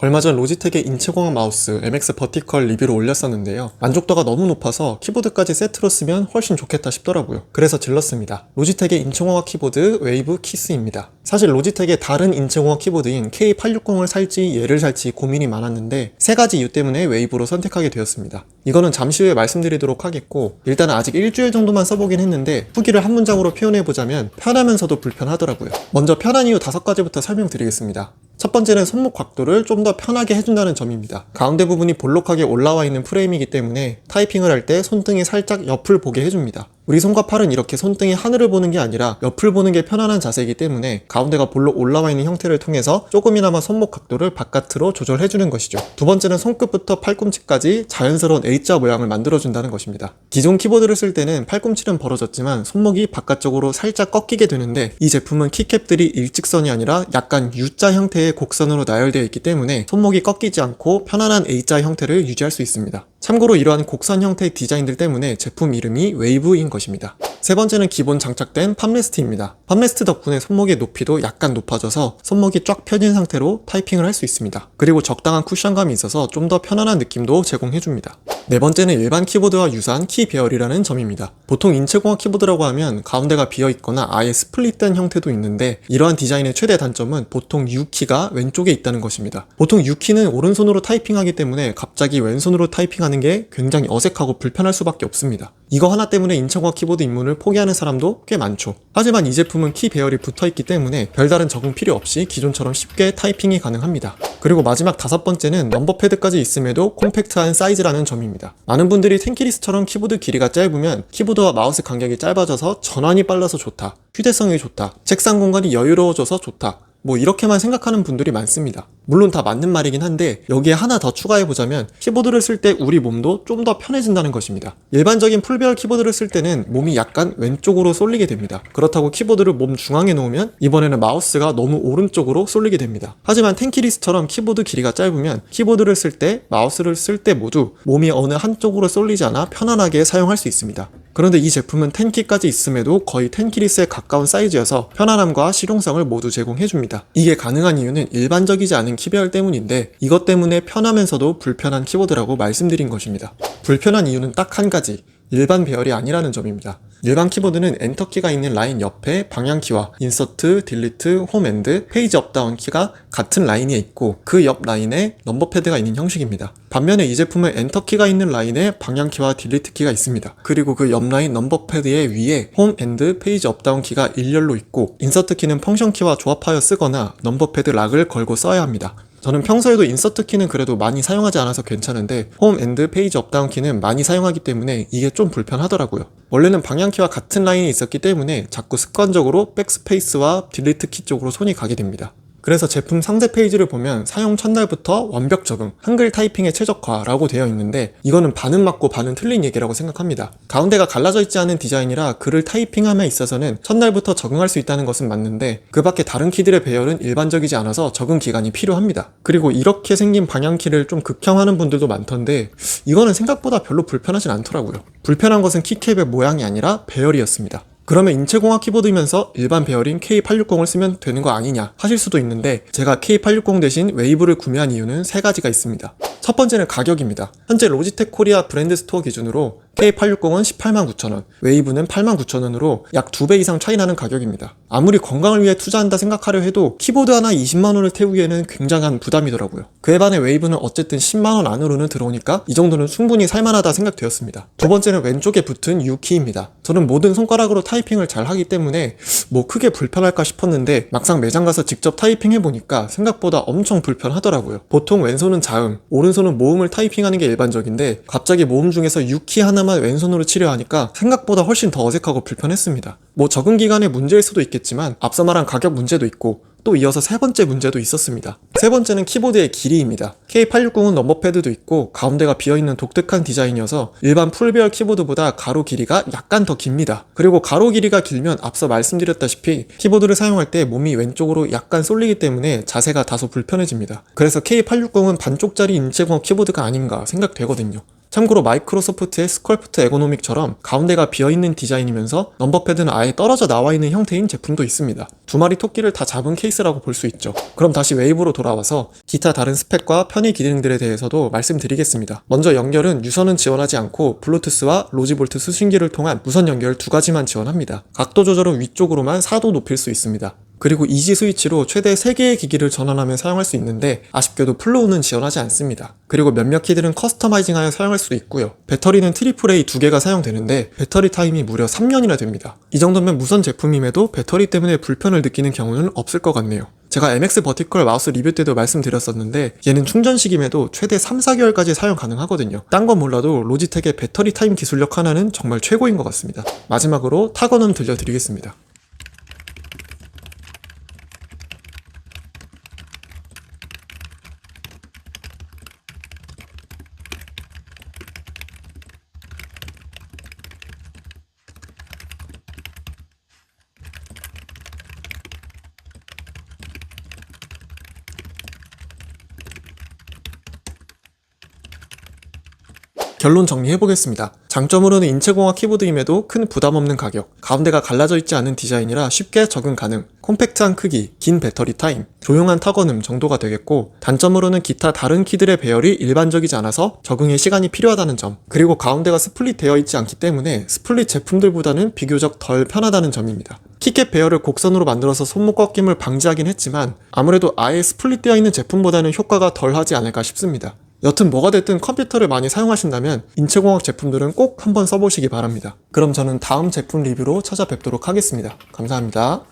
얼마 전 로지텍의 인체공학 마우스 MX 버티컬 리뷰를 올렸었는데요. 만족도가 너무 높아서 키보드까지 세트로 쓰면 훨씬 좋겠다 싶더라고요. 그래서 질렀습니다. 로지텍의 인체공학 키보드 웨이브 키스입니다. 사실 로지텍의 다른 인체공학 키보드인 K860을 살지 얘를 살지 고민이 많았는데 세 가지 이유 때문에 웨이브로 선택하게 되었습니다. 이거는 잠시 후에 말씀드리도록 하겠고, 일단은 아직 일주일 정도만 써보긴 했는데 후기를 한 문장으로 표현해보자면 편하면서도 불편하더라고요. 먼저 편한 이유 5가지부터 설명드리겠습니다. 첫 번째는 손목 각도를 좀 더 편하게 해준다는 점입니다. 가운데 부분이 볼록하게 올라와 있는 프레임이기 때문에 타이핑을 할 때 손등이 살짝 옆을 보게 해줍니다. 우리 손과 팔은 이렇게 손등이 하늘을 보는 게 아니라 옆을 보는 게 편안한 자세이기 때문에 가운데가 볼록 올라와 있는 형태를 통해서 조금이나마 손목 각도를 바깥으로 조절해주는 것이죠. 두 번째는 손끝부터 팔꿈치까지 자연스러운 A자 모양을 만들어준다는 것입니다. 기존 키보드를 쓸 때는 팔꿈치는 벌어졌지만 손목이 바깥쪽으로 살짝 꺾이게 되는데, 이 제품은 키캡들이 일직선이 아니라 약간 U자 형태의 곡선으로 나열되어 있기 때문에 손목이 꺾이지 않고 편안한 A자 형태를 유지할 수 있습니다. 참고로 이러한 곡선 형태의 디자인들 때문에 제품 이름이 웨이브인 것입니다. 세 번째는 기본 장착된 팜레스트입니다. 팜레스트 덕분에 손목의 높이도 약간 높아져서 손목이 쫙 펴진 상태로 타이핑을 할 수 있습니다. 그리고 적당한 쿠션감이 있어서 좀 더 편안한 느낌도 제공해줍니다. 네 번째는 일반 키보드와 유사한 키 배열이라는 점입니다. 보통 인체공학 키보드라고 하면 가운데가 비어있거나 아예 스플릿된 형태도 있는데, 이러한 디자인의 최대 단점은 보통 U키가 왼쪽에 있다는 것입니다. 보통 U키는 오른손으로 타이핑하기 때문에 갑자기 왼손으로 타이핑하는 게 굉장히 어색하고 불편할 수밖에 없습니다. 이거 하나 때문에 인체공학 키보드 입문을 포기하는 사람도 꽤 많죠. 하지만 이 제품은 키 배열이 붙어있기 때문에 별다른 적응 필요 없이 기존처럼 쉽게 타이핑이 가능합니다. 그리고 마지막 5번째는 넘버 패드까지 있음에도 콤팩트한 사이즈라는 점입니다. 많은 분들이 텐키리스처럼 키보드 길이가 짧으면 키보드와 마우스 간격이 짧아져서 전환이 빨라서 좋다, 휴대성이 좋다, 책상 공간이 여유로워져서 좋다, 이렇게만 생각하는 분들이 많습니다. 물론 다 맞는 말이긴 한데, 여기에 하나 더 추가해보자면 키보드를 쓸 때 우리 몸도 좀 더 편해진다는 것입니다. 일반적인 풀배열 키보드를 쓸 때는 몸이 약간 왼쪽으로 쏠리게 됩니다. 그렇다고 키보드를 몸 중앙에 놓으면 이번에는 마우스가 너무 오른쪽으로 쏠리게 됩니다. 하지만 텐키리스처럼 키보드 길이가 짧으면 키보드를 쓸 때, 마우스를 쓸 때 모두 몸이 어느 한쪽으로 쏠리지 않아 편안하게 사용할 수 있습니다. 그런데 이 제품은 10키까지 있음에도 거의 텐키리스에 가까운 사이즈여서 편안함과 실용성을 모두 제공해줍니다. 이게 가능한 이유는 일반적이지 않은 키배열 때문인데, 이것 때문에 편하면서도 불편한 키보드라고 말씀드린 것입니다. 불편한 이유는 딱 한 가지, 일반 배열이 아니라는 점입니다. 일반 키보드는 엔터키가 있는 라인 옆에 방향키와 인서트, 딜리트, 홈 앤드, 페이지 업다운 키가 같은 라인에 있고 그 옆 라인에 넘버 패드가 있는 형식입니다. 반면에 이 제품은 엔터키가 있는 라인에 방향키와 딜리트 키가 있습니다. 그리고 그 옆 라인 넘버 패드의 위에 홈 앤드, 페이지 업다운 키가 일렬로 있고, 인서트 키는 펑션 키와 조합하여 쓰거나 넘버 패드 락을 걸고 써야 합니다. 저는 평소에도 인서트 키는 그래도 많이 사용하지 않아서 괜찮은데 홈 앤드 페이지 업다운 키는 많이 사용하기 때문에 이게 좀 불편하더라고요. 원래는 방향키와 같은 라인이 있었기 때문에 자꾸 습관적으로 백스페이스와 딜리트 키 쪽으로 손이 가게 됩니다. 그래서 제품 상세 페이지를 보면 사용 첫날부터 완벽 적응, 한글 타이핑의 최적화라고 되어 있는데, 이거는 반은 맞고 반은 틀린 얘기라고 생각합니다. 가운데가 갈라져 있지 않은 디자인이라 글을 타이핑함에 있어서는 첫날부터 적응할 수 있다는 것은 맞는데, 그 밖에 다른 키들의 배열은 일반적이지 않아서 적응 기간이 필요합니다. 그리고 이렇게 생긴 방향키를 좀 극혐하는 분들도 많던데, 이거는 생각보다 별로 불편하진 않더라고요. 불편한 것은 키캡의 모양이 아니라 배열이었습니다. 그러면 인체공학 키보드이면서 일반 배열인 K860을 쓰면 되는 거 아니냐 하실 수도 있는데, 제가 K860 대신 웨이브를 구매한 이유는 3가지가 있습니다. 첫 번째는 가격입니다. 현재 로지텍 코리아 브랜드 스토어 기준으로 K860은 189,000원, 웨이브는 89,000원으로 약 2배 이상 차이 나는 가격입니다. 아무리 건강을 위해 투자한다 생각하려 해도 키보드 하나 20만원을 태우기에는 굉장한 부담이더라고요. 그에 반해 웨이브는 어쨌든 10만원 안으로는 들어오니까 이 정도는 충분히 살만하다 생각되었습니다. 두 번째는 왼쪽에 붙은 U키입니다. 저는 모든 손가락으로 타이핑을 잘 하기 때문에 크게 불편할까 싶었는데, 막상 매장 가서 직접 타이핑 해보니까 생각보다 엄청 불편하더라고요. 보통 왼손은 자음, 오른손은 모음을 타이핑하는 게 일반적인데, 갑자기 모음 중에서 U키 하나만 왼손으로 치려 하니까 생각보다 훨씬 더 어색하고 불편했습니다. 적응 기간의 문제일 수도 있겠지만 앞서 말한 가격 문제도 있고, 또 이어서 세 번째 문제도 있었습니다. 세 번째는 키보드의 길이입니다. K860은 넘버 패드도 있고 가운데가 비어있는 독특한 디자인이어서 일반 풀배열 키보드보다 가로 길이가 약간 더 깁니다. 그리고 가로 길이가 길면 앞서 말씀드렸다시피 키보드를 사용할 때 몸이 왼쪽으로 약간 쏠리기 때문에 자세가 다소 불편해집니다. 그래서 K860은 반쪽짜리 인체공학 키보드가 아닌가 생각되거든요. 참고로 마이크로소프트의 스컬프트 에고노믹처럼 가운데가 비어있는 디자인이면서 넘버패드는 아예 떨어져 나와있는 형태인 제품도 있습니다. 두 마리 토끼를 다 잡은 케이스라고 볼 수 있죠. 그럼 다시 웨이브로 돌아와서 기타 다른 스펙과 편의 기능들에 대해서도 말씀드리겠습니다. 먼저 연결은 유선은 지원하지 않고 블루투스와 로지볼트 수신기를 통한 무선 연결 두 가지만 지원합니다. 각도 조절은 위쪽으로만 4도 높일 수 있습니다. 그리고 이지 스위치로 최대 3개의 기기를 전환하며 사용할 수 있는데 아쉽게도 플로우는 지원하지 않습니다. 그리고 몇몇 키들은 커스터마이징하여 사용할 수 있고요. 배터리는 AAA 2개가 사용되는데 배터리 타임이 무려 3년이나 됩니다. 이 정도면 무선 제품임에도 배터리 때문에 불편을 느끼는 경우는 없을 것 같네요. 제가 MX 버티컬 마우스 리뷰 때도 말씀드렸었는데 얘는 충전식임에도 최대 3-4개월까지 사용 가능하거든요. 딴 건 몰라도 로지텍의 배터리 타임 기술력 하나는 정말 최고인 것 같습니다. 마지막으로 타건음 들려드리겠습니다. 결론 정리해보겠습니다. 장점으로는 인체공학 키보드임에도 큰 부담 없는 가격, 가운데가 갈라져 있지 않은 디자인이라 쉽게 적응 가능, 콤팩트한 크기, 긴 배터리 타임, 조용한 타건음 정도가 되겠고, 단점으로는 기타 다른 키들의 배열이 일반적이지 않아서 적응에 시간이 필요하다는 점, 그리고 가운데가 스플릿 되어 있지 않기 때문에 스플릿 제품들보다는 비교적 덜 편하다는 점입니다. 키캡 배열을 곡선으로 만들어서 손목 꺾임을 방지하긴 했지만 아무래도 아예 스플릿 되어 있는 제품보다는 효과가 덜 하지 않을까 싶습니다. 여튼 뭐가 됐든 컴퓨터를 많이 사용하신다면 인체공학 제품들은 꼭 한번 써보시기 바랍니다. 그럼 저는 다음 제품 리뷰로 찾아뵙도록 하겠습니다. 감사합니다.